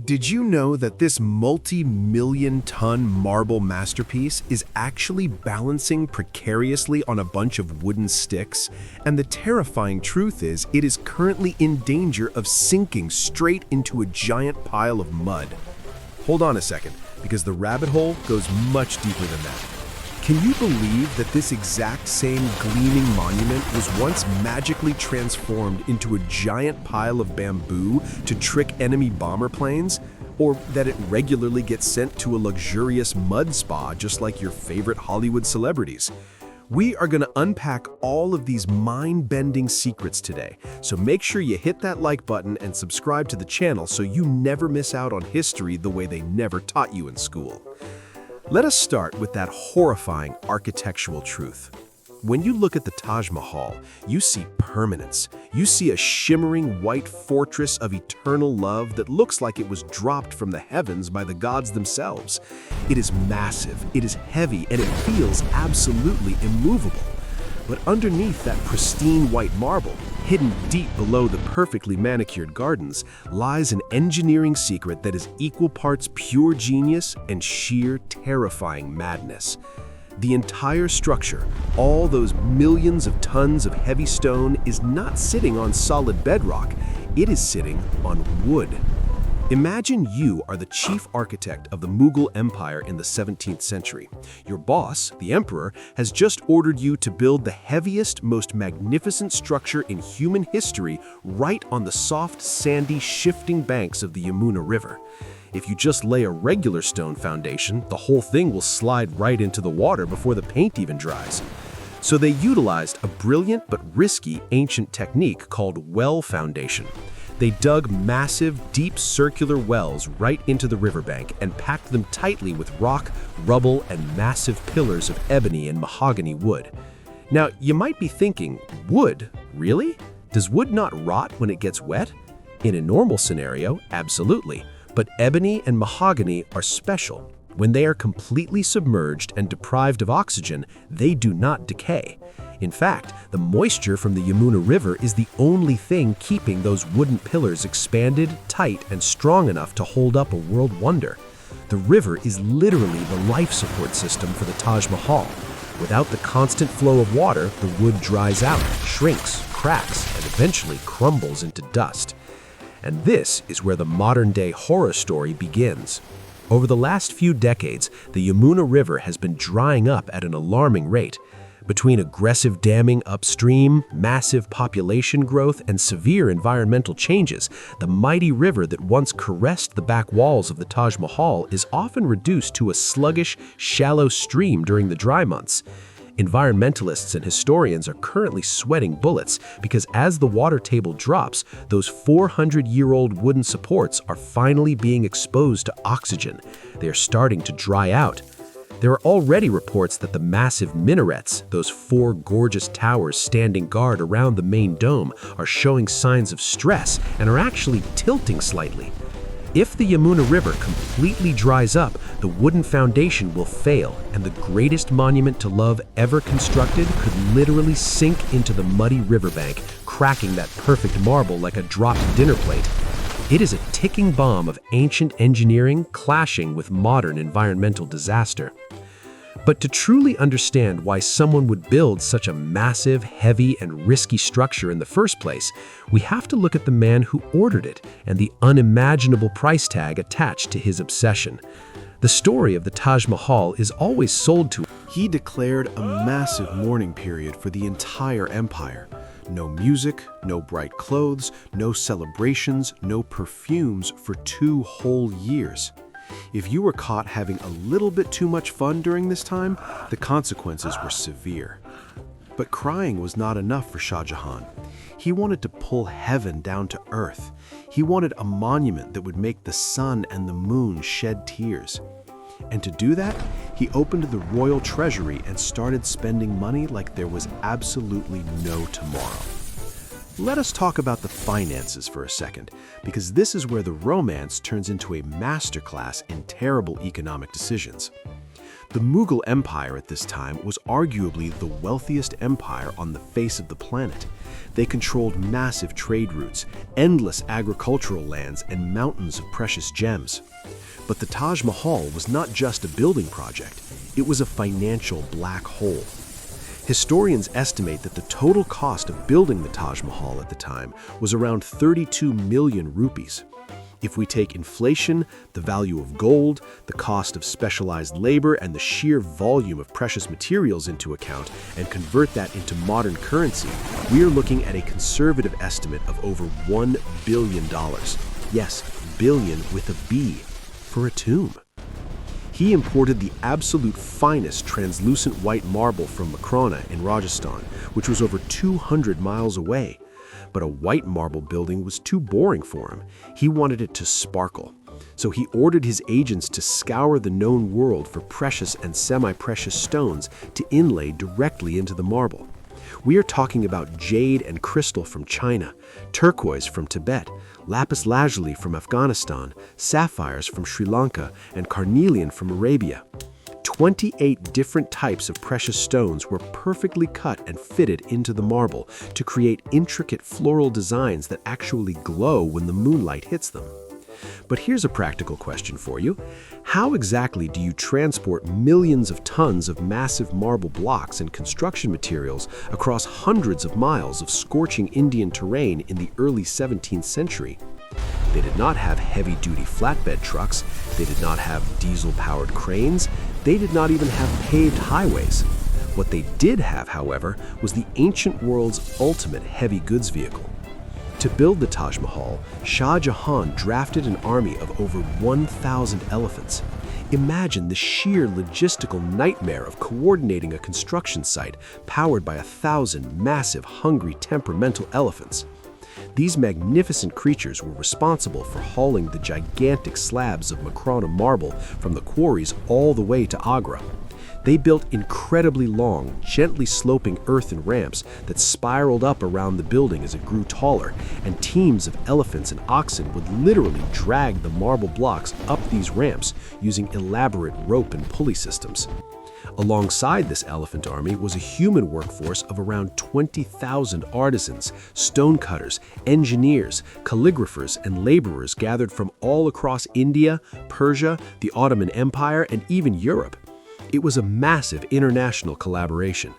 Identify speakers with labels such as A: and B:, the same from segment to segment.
A: Did you know that this multi-million-ton marble masterpiece is actually balancing precariously on a bunch of wooden sticks? And the terrifying truth is, it is currently in danger of sinking straight into a giant pile of mud. Hold on a second, because the rabbit hole goes much deeper than that. Can you believe that this exact same gleaming monument was once magically transformed into a giant pile of bamboo to trick enemy bomber planes? Or that it regularly gets sent to a luxurious mud spa just like your favorite Hollywood celebrities? We are going to unpack all of these mind-bending secrets today, so make sure you hit that like button and subscribe to the channel so you never miss out on history the way they never taught you in school. Let us start with that horrifying architectural truth. When you look at the Taj Mahal, you see permanence. You see a shimmering white fortress of eternal love that looks like it was dropped from the heavens by the gods themselves. It is massive, it is heavy, and it feels absolutely immovable. But underneath that pristine white marble, hidden deep below the perfectly manicured gardens, lies an engineering secret that is equal parts pure genius and sheer terrifying madness. The entire structure, all those millions of tons of heavy stone, is not sitting on solid bedrock, it is sitting on wood. Imagine you are the chief architect of the Mughal Empire in the 17th century. Your boss, the emperor, has just ordered you to build the heaviest, most magnificent structure in human history right on the soft, sandy, shifting banks of the Yamuna River. If you just lay a regular stone foundation, the whole thing will slide right into the water before the paint even dries. So they utilized a brilliant but risky ancient technique called well foundation. They dug massive, deep circular wells right into the riverbank and packed them tightly with rock, rubble, and massive pillars of ebony and mahogany wood. Now, you might be thinking, wood? Really? Does wood not rot when it gets wet? In a normal scenario, absolutely. But ebony and mahogany are special. When they are completely submerged and deprived of oxygen, they do not decay. In fact, the moisture from the Yamuna River is the only thing keeping those wooden pillars expanded, tight, and strong enough to hold up a world wonder. The river is literally the life support system for the Taj Mahal. Without the constant flow of water, the wood dries out, shrinks, cracks, and eventually crumbles into dust. And this is where the modern-day horror story begins. Over the last few decades, the Yamuna River has been drying up at an alarming rate. Between aggressive damming upstream, massive population growth, and severe environmental changes, the mighty river that once caressed the back walls of the Taj Mahal is often reduced to a sluggish, shallow stream during the dry months. Environmentalists and historians are currently sweating bullets because as the water table drops, those 400-year-old wooden supports are finally being exposed to oxygen. They are starting to dry out. There are already reports that the massive minarets, those 4 gorgeous towers standing guard around the main dome, are showing signs of stress and are actually tilting slightly. If the Yamuna River completely dries up, the wooden foundation will fail, and the greatest monument to love ever constructed could literally sink into the muddy riverbank, cracking that perfect marble like a dropped dinner plate. It is a ticking bomb of ancient engineering clashing with modern environmental disaster. But to truly understand why someone would build such a massive, heavy, and risky structure in the first place, we have to look at the man who ordered it and the unimaginable price tag attached to his obsession. The story of the Taj Mahal is always sold to. He declared a massive mourning period for the entire empire. No music, no bright clothes, no celebrations, no perfumes for 2 whole years. If you were caught having a little bit too much fun during this time, the consequences were severe. But crying was not enough for Shah Jahan. He wanted to pull heaven down to earth. He wanted a monument that would make the sun and the moon shed tears. And to do that, he opened the royal treasury and started spending money like there was absolutely no tomorrow. Let us talk about the finances for a second, because this is where the romance turns into a masterclass in terrible economic decisions. The Mughal Empire at this time was arguably the wealthiest empire on the face of the planet. They controlled massive trade routes, endless agricultural lands, and mountains of precious gems. But the Taj Mahal was not just a building project, it was a financial black hole. Historians estimate that the total cost of building the Taj Mahal at the time was around 32 million rupees. If we take inflation, the value of gold, the cost of specialized labor, and the sheer volume of precious materials into account and convert that into modern currency, we are looking at a conservative estimate of over $1 billion. Yes, billion with a B, for a tomb. He imported the absolute finest translucent white marble from Makrona in Rajasthan, which was over 200 miles away. But a white marble building was too boring for him. He wanted it to sparkle. So he ordered his agents to scour the known world for precious and semi-precious stones to inlay directly into the marble. We are talking about jade and crystal from China, turquoise from Tibet, lapis lazuli from Afghanistan, sapphires from Sri Lanka, and carnelian from Arabia. 28 different types of precious stones were perfectly cut and fitted into the marble to create intricate floral designs that actually glow when the moonlight hits them. But here's a practical question for you. How exactly do you transport millions of tons of massive marble blocks and construction materials across hundreds of miles of scorching Indian terrain in the early 17th century? They did not have heavy-duty flatbed trucks. They did not have diesel-powered cranes. They did not even have paved highways. What they did have, however, was the ancient world's ultimate heavy goods vehicle. To build the Taj Mahal, Shah Jahan drafted an army of over 1,000 elephants. Imagine the sheer logistical nightmare of coordinating a construction site powered by 1,000 massive, hungry, temperamental elephants. These magnificent creatures were responsible for hauling the gigantic slabs of Makrona marble from the quarries all the way to Agra. They built incredibly long, gently sloping earthen ramps that spiraled up around the building as it grew taller, and teams of elephants and oxen would literally drag the marble blocks up these ramps using elaborate rope and pulley systems. Alongside this elephant army was a human workforce of around 20,000 artisans, stonecutters, engineers, calligraphers, and laborers gathered from all across India, Persia, the Ottoman Empire, and even Europe. It was a massive international collaboration.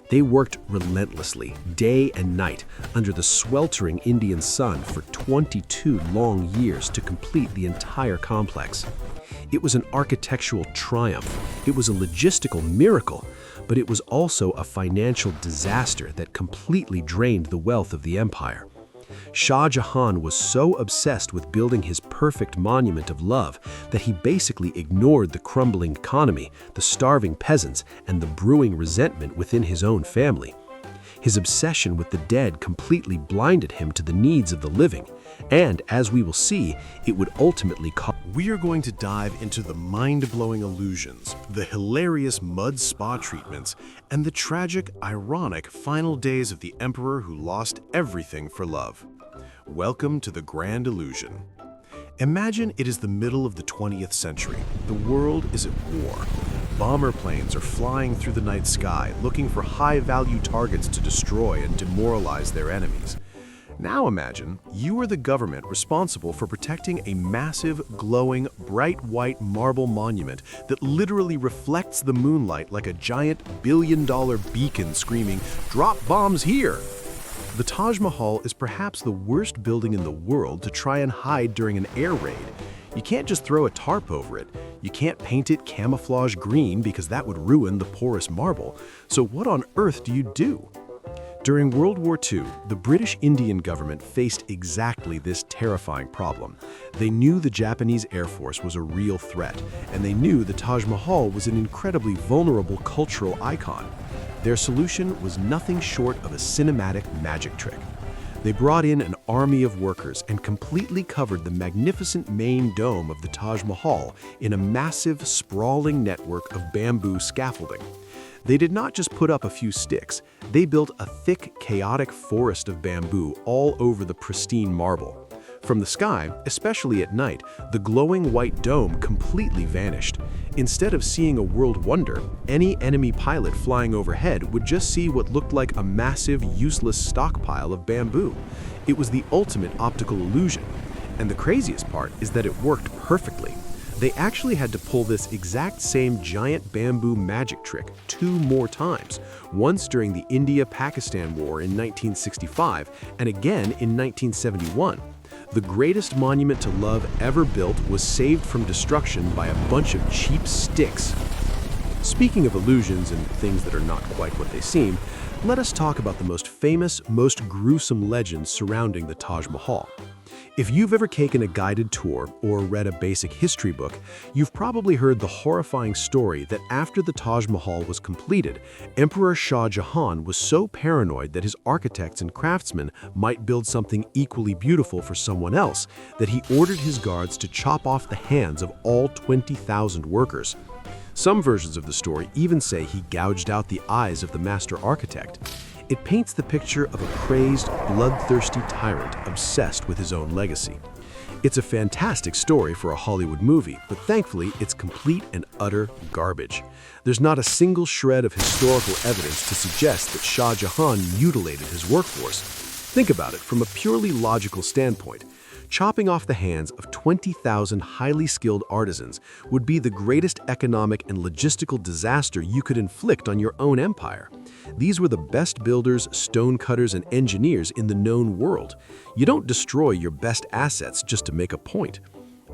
A: They worked relentlessly, day and night, under the sweltering Indian sun for 22 long years to complete the entire complex. It was an architectural triumph, it was a logistical miracle, but it was also a financial disaster that completely drained the wealth of the empire. Shah Jahan was so obsessed with building his perfect monument of love that he basically ignored the crumbling economy, the starving peasants, and the brewing resentment within his own family. His obsession with the dead completely blinded him to the needs of the living, and as we will see, it would ultimately cause.
B: We are going to dive into the mind-blowing illusions, the hilarious mud spa treatments, and the tragic, ironic final days of the emperor who lost everything for love. Welcome to the Grand Illusion. Imagine it is the middle of the 20th century. The world is at war. Bomber planes are flying through the night sky, looking for high-value targets to destroy and demoralize their enemies. Now imagine you are the government responsible for protecting a massive, glowing, bright white marble monument that literally reflects the moonlight like a giant billion-dollar beacon screaming, "Drop bombs here!" The Taj Mahal is perhaps the worst building in the world to try and hide during an air raid. You can't just throw a tarp over it. You can't paint it camouflage green because that would ruin the porous marble. So what on earth do you do? During World War II, the British Indian government faced exactly this terrifying problem. They knew the Japanese Air Force was a real threat, and they knew the Taj Mahal was an incredibly vulnerable cultural icon. Their solution was nothing short of a cinematic magic trick. They brought in an army of workers and completely covered the magnificent main dome of the Taj Mahal in a massive, sprawling network of bamboo scaffolding. They did not just put up a few sticks, they built a thick, chaotic forest of bamboo all over the pristine marble. From the sky, especially at night, the glowing white dome completely vanished. Instead of seeing a world wonder, any enemy pilot flying overhead would just see what looked like a massive, useless stockpile of bamboo. It was the ultimate optical illusion. And the craziest part is that it worked perfectly. They actually had to pull this exact same giant bamboo magic trick 2 more times, once during the India-Pakistan War in 1965 and again in 1971. The greatest monument to love ever built was saved from destruction by a bunch of cheap sticks. Speaking of illusions and things that are not quite what they seem, let us talk about the most famous, most gruesome legends surrounding the Taj Mahal. If you've ever taken a guided tour or read a basic history book, you've probably heard the horrifying story that after the Taj Mahal was completed, Emperor Shah Jahan was so paranoid that his architects and craftsmen might build something equally beautiful for someone else that he ordered his guards to chop off the hands of all 20,000 workers. Some versions of the story even say he gouged out the eyes of the master architect. It paints the picture of a crazed, bloodthirsty tyrant obsessed with his own legacy. It's a fantastic story for a Hollywood movie, but thankfully it's complete and utter garbage. There's not a single shred of historical evidence to suggest that Shah Jahan mutilated his workforce. Think about it from a purely logical standpoint. Chopping off the hands of 20,000 highly skilled artisans would be the greatest economic and logistical disaster you could inflict on your own empire. These were the best builders, stonecutters, and engineers in the known world. You don't destroy your best assets just to make a point.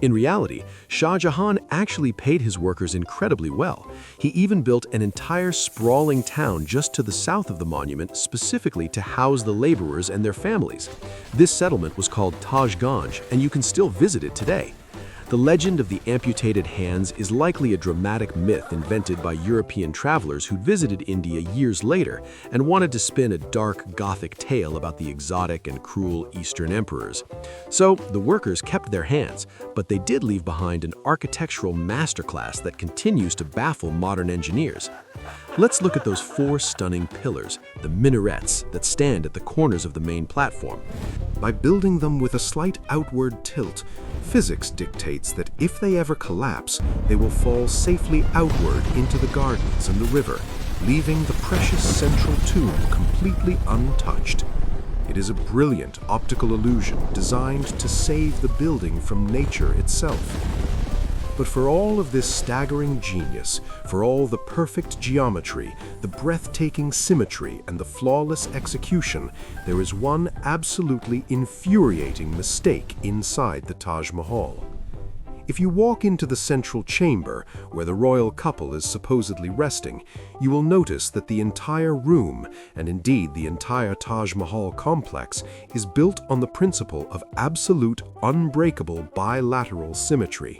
B: In reality, Shah Jahan actually paid his workers incredibly well. He even built an entire sprawling town just to the south of the monument specifically to house the laborers and their families. This settlement was called Taj Ganj, and you can still visit it today. The legend of the amputated hands is likely a dramatic myth invented by European travelers who visited India years later and wanted to spin a dark, Gothic tale about the exotic and cruel Eastern emperors. So, the workers kept their hands, but they did leave behind an architectural masterclass that continues to baffle modern engineers. Let's look at those 4 stunning pillars, the minarets, that stand at the corners of the main platform.
A: By building them with a slight outward tilt, physics dictates that if they ever collapse, they will fall safely outward into the gardens and the river, leaving the precious central tomb completely untouched. It is a brilliant optical illusion designed to save the building from nature itself. But for all of this staggering genius, for all the perfect geometry, the breathtaking symmetry, and the flawless execution, there is one absolutely infuriating mistake inside the Taj Mahal. If you walk into the central chamber, where the royal couple is supposedly resting, you will notice that the entire room, and indeed the entire Taj Mahal complex, is built on the principle of absolute, unbreakable bilateral symmetry.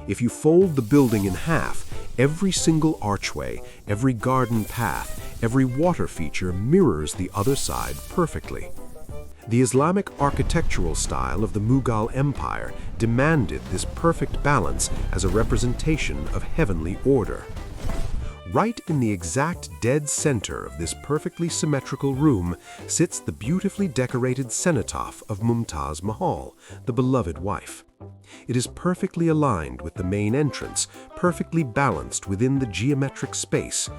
A: If you fold the building in half, every single archway, every garden path, every water feature mirrors the other side perfectly. The Islamic architectural style of the Mughal Empire demanded this perfect balance as a representation of heavenly order. Right in the exact dead center of this perfectly symmetrical room sits the beautifully decorated cenotaph of Mumtaz Mahal, the beloved wife. It is perfectly aligned with the main entrance, perfectly balanced within the geometric space,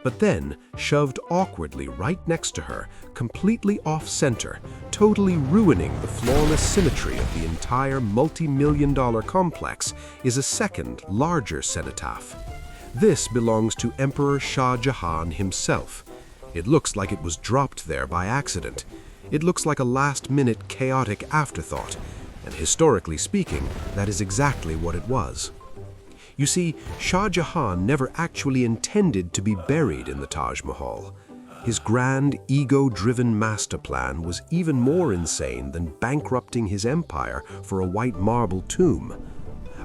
A: but then shoved awkwardly right next to her, completely off-center, totally ruining the flawless symmetry of the entire multi-million-dollar complex, is a second, larger cenotaph. This belongs to Emperor Shah Jahan himself. It looks like it was dropped there by accident. It looks like a last-minute chaotic afterthought, and historically speaking, that is exactly what it was. You see, Shah Jahan never actually intended to be buried in the Taj Mahal. His grand, ego-driven master plan was even more insane than bankrupting his empire for a white marble tomb.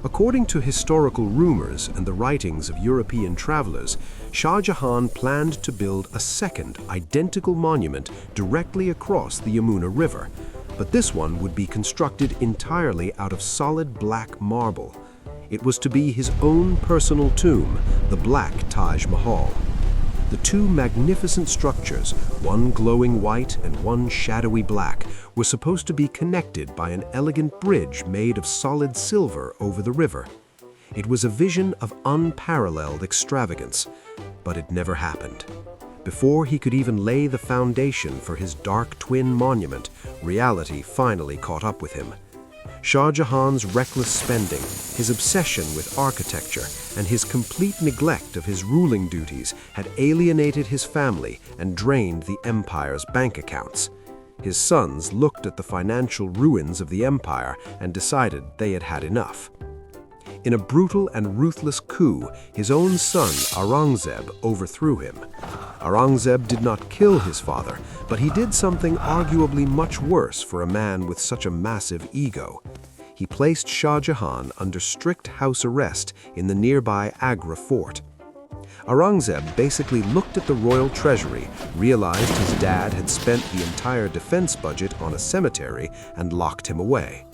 A: According to historical rumors and the writings of European travelers, Shah Jahan planned to build a second, identical monument directly across the Yamuna River, but this one would be constructed entirely out of solid black marble. It was to be his own personal tomb, the Black Taj Mahal. The The two magnificent structures, one glowing white and one shadowy black, were supposed to be connected by an elegant bridge made of solid silver over the river. It was a vision of unparalleled extravagance, but it never happened. Before he could even lay the foundation for his dark twin monument, reality finally caught up with him. Shah Jahan's reckless spending, his obsession with architecture, and his complete neglect of his ruling duties had alienated his family and drained the empire's bank accounts. His sons looked at the financial ruins of the empire and decided they had had enough. In a brutal and ruthless coup, his own son, Aurangzeb, overthrew him. Aurangzeb did not kill his father, but he did something arguably much worse for a man with such a massive ego. He placed Shah Jahan under strict house arrest in the nearby Agra fort. Aurangzeb basically looked at the royal treasury, realized his dad had spent the entire defense budget on a cemetery, and locked him away.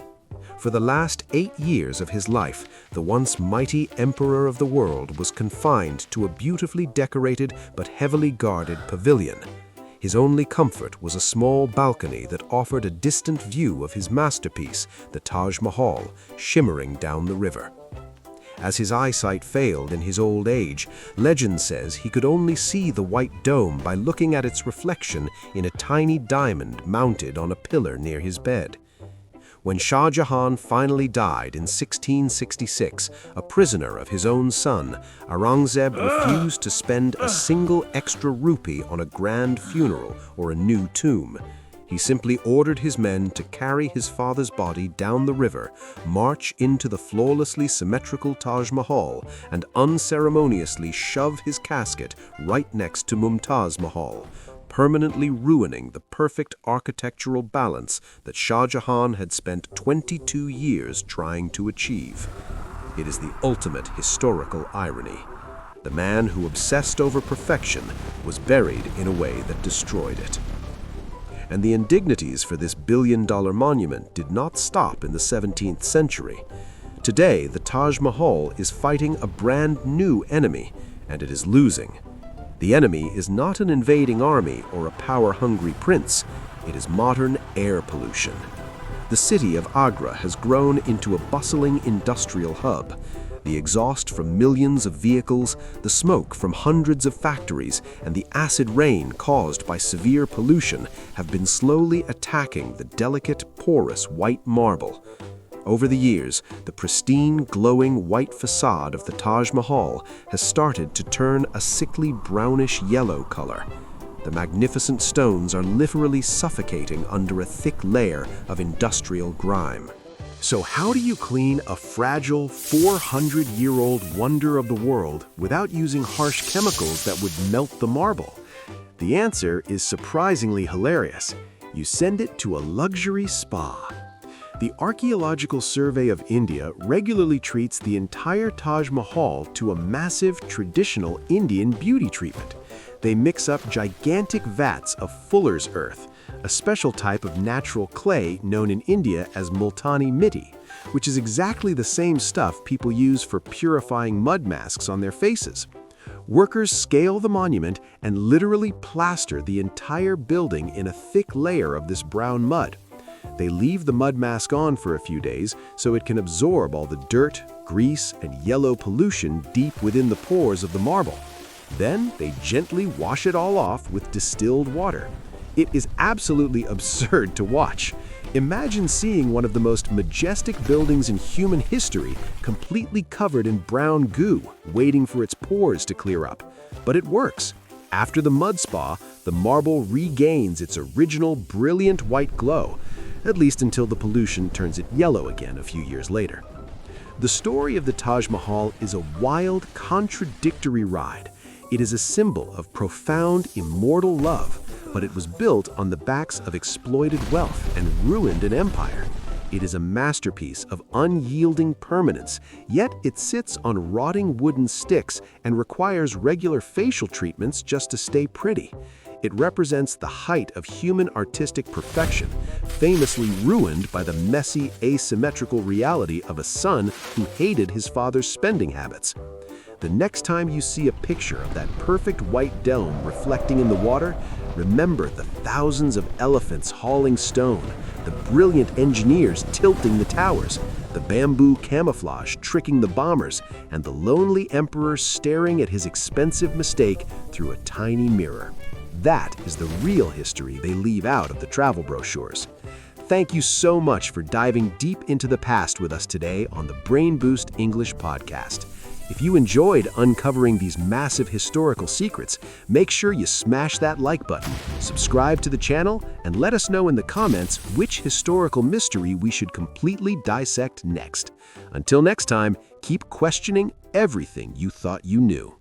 A: For the last 8 years of his life, the once mighty emperor of the world was confined to a beautifully decorated but heavily guarded pavilion. His only comfort was a small balcony that offered a distant view of his masterpiece, the Taj Mahal, shimmering down the river. As his eyesight failed in his old age, legend says he could only see the white dome by looking at its reflection in a tiny diamond mounted on a pillar near his bed. When Shah Jahan finally died in 1666, a prisoner of his own son, Aurangzeb refused to spend a single extra rupee on a grand funeral or a new tomb. He simply ordered his men to carry his father's body down the river, march into the flawlessly symmetrical Taj Mahal, and unceremoniously shove his casket right next to Mumtaz Mahal, permanently ruining the perfect architectural balance that Shah Jahan had spent 22 years trying to achieve. It is the ultimate historical irony. The man who obsessed over perfection was buried in a way that destroyed it. And the indignities for this billion-dollar monument did not stop in the 17th century. Today, the Taj Mahal is fighting a brand new enemy, and it is losing. The enemy is not an invading army or a power-hungry prince. It is modern air pollution. The city of Agra has grown into a bustling industrial hub. The exhaust from millions of vehicles, the smoke from hundreds of factories, and the acid rain caused by severe pollution have been slowly attacking the delicate, porous white marble. Over the years, the pristine, glowing white facade of the Taj Mahal has started to turn a sickly brownish-yellow color. The magnificent stones are literally suffocating under a thick layer of industrial grime.
B: So how do you clean a fragile 400-year-old wonder of the world without using harsh chemicals that would melt the marble? The answer is surprisingly hilarious. You send it to a luxury spa. The Archaeological Survey of India regularly treats the entire Taj Mahal to a massive traditional Indian beauty treatment. They mix up gigantic vats of fuller's earth, a special type of natural clay known in India as Multani mitti, which is exactly the same stuff people use for purifying mud masks on their faces. Workers scale the monument and literally plaster the entire building in a thick layer of this brown mud. They leave the mud mask on for a few days so it can absorb all the dirt, grease, and yellow pollution deep within the pores of the marble. Then they gently wash it all off with distilled water. It is absolutely absurd to watch. Imagine seeing one of the most majestic buildings in human history completely covered in brown goo, waiting for its pores to clear up. But it works. After the mud spa, the marble regains its original brilliant white glow, at least until the pollution turns it yellow again a few years later. The story of the Taj Mahal is a wild, contradictory ride. It is a symbol of profound, immortal love, but it was built on the backs of exploited wealth and ruined an empire. It is a masterpiece of unyielding permanence, yet it sits on rotting wooden sticks and requires regular facial treatments just to stay pretty. It represents the height of human artistic perfection, famously ruined by the messy, asymmetrical reality of a son who hated his father's spending habits.
A: The next time you see a picture of that perfect white dome reflecting in the water, remember the thousands of elephants hauling stone, the brilliant engineers tilting the towers, the bamboo camouflage tricking the bombers, and the lonely emperor staring at his expensive mistake through a tiny mirror. That is the real history they leave out of the travel brochures. Thank you so much for diving deep into the past with us today on the BrainBoost English Podcast. If you enjoyed uncovering these massive historical secrets, make sure you smash that like button, subscribe to the channel, and let us know in the comments which historical mystery we should completely dissect next. Until next time, keep questioning everything you thought you knew.